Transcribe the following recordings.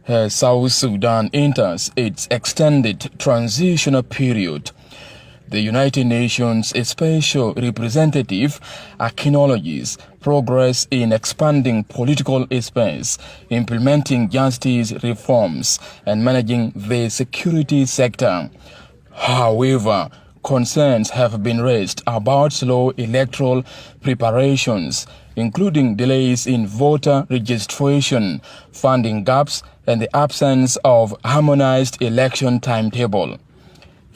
As South Sudan enters its extended transitional period, the United Nations Special Representative acknowledges progress in expanding political space, implementing justice reforms, and managing the security sector. However, concerns have been raised about slow electoral preparations, including delays in voter registration, funding gaps, and the absence of harmonized election timetable.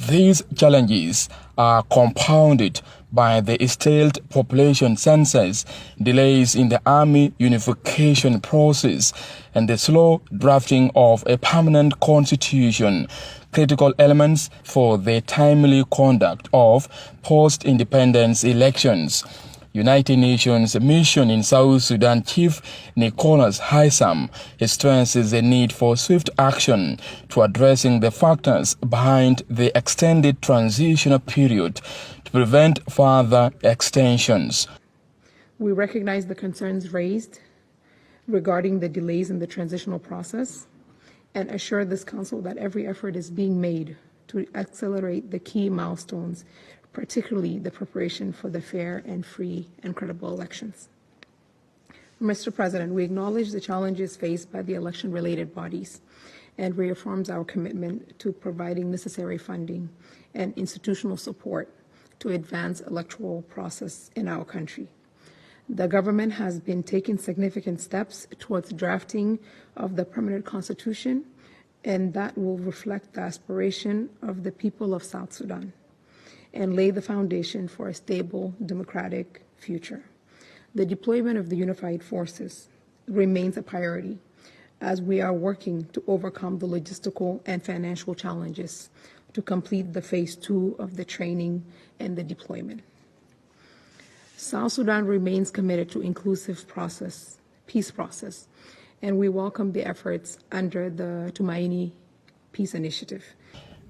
These challenges are compounded by the stalled population census, delays in the army unification process, and the slow drafting of a permanent constitution, critical elements for the timely conduct of post-independence elections. United Nations Mission in South Sudan Chief Nicholas Haysom stresses the need for swift action to addressing the factors behind the extended transitional period to prevent further extensions. We recognize the concerns raised regarding the delays in the transitional process and assure this Council that every effort is being made to accelerate the key milestones, particularly the preparation for the fair and free and credible elections. Mr. President, we acknowledge the challenges faced by the election-related bodies and reaffirms our commitment to providing necessary funding and institutional support to advance electoral process in our country. The government has been taking significant steps towards drafting of the permanent constitution, and that will reflect the aspiration of the people of South Sudan and lay the foundation for a stable, democratic future. The deployment of the unified forces remains a priority as we are working to overcome the logistical and financial challenges to complete the phase 2 of the training and the deployment. South Sudan remains committed to inclusive peace process, and we welcome the efforts under the Tumaini Peace Initiative.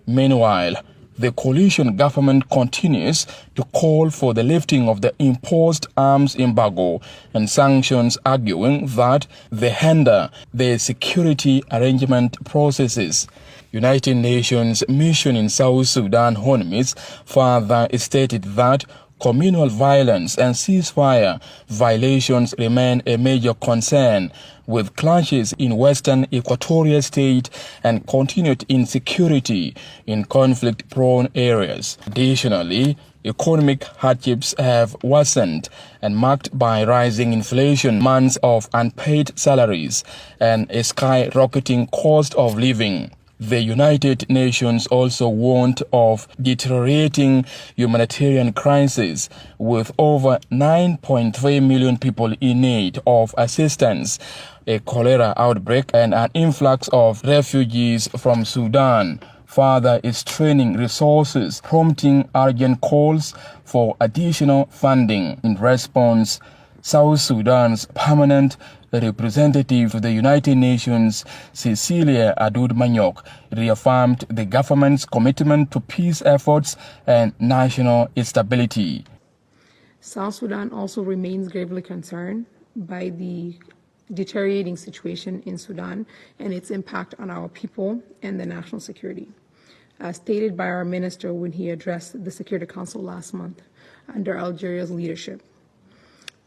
Meanwhile, the coalition government continues to call for the lifting of the imposed arms embargo and sanctions, arguing that they hinder the security arrangement processes. United Nations Mission in South Sudan, Unmiss, further stated that communal violence and ceasefire violations remain a major concern, with clashes in Western Equatoria State and continued insecurity in conflict-prone areas. Additionally, economic hardships have worsened and marked by rising inflation, months of unpaid salaries, and a skyrocketing cost of living. The United Nations also warned of deteriorating humanitarian crisis, with over 9.3 million people in need of assistance, a cholera outbreak, and an influx of refugees from Sudan further straining resources, prompting urgent calls for additional funding. In response, South Sudan's permanent representative to the United Nations, Cecilia Adud-Manyok, reaffirmed the government's commitment to peace efforts and national stability. South Sudan also remains gravely concerned by the deteriorating situation in Sudan and its impact on our people and the national security. As stated by our minister when he addressed the Security Council last month under Algeria's leadership,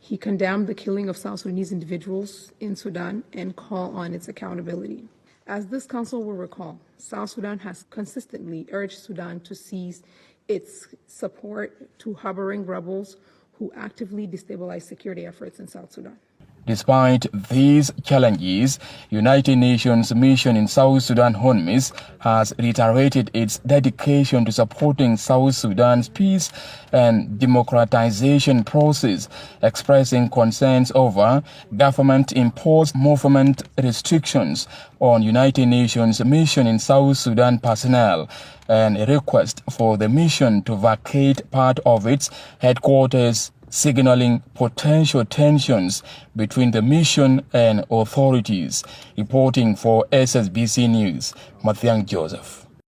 he condemned the killing of South Sudanese individuals in Sudan and called on its accountability. As this council will recall, South Sudan has consistently urged Sudan to cease its support to harboring rebels who actively destabilize security efforts in South Sudan. Despite these challenges, United Nations Mission in South Sudan, Unmiss, has reiterated its dedication to supporting South Sudan's peace and democratization process, expressing concerns over government-imposed movement restrictions on United Nations Mission in South Sudan personnel, and a request for the mission to vacate part of its headquarters, signaling potential tensions between the mission and authorities. Reporting for SSBC News, Mathiang Joseph.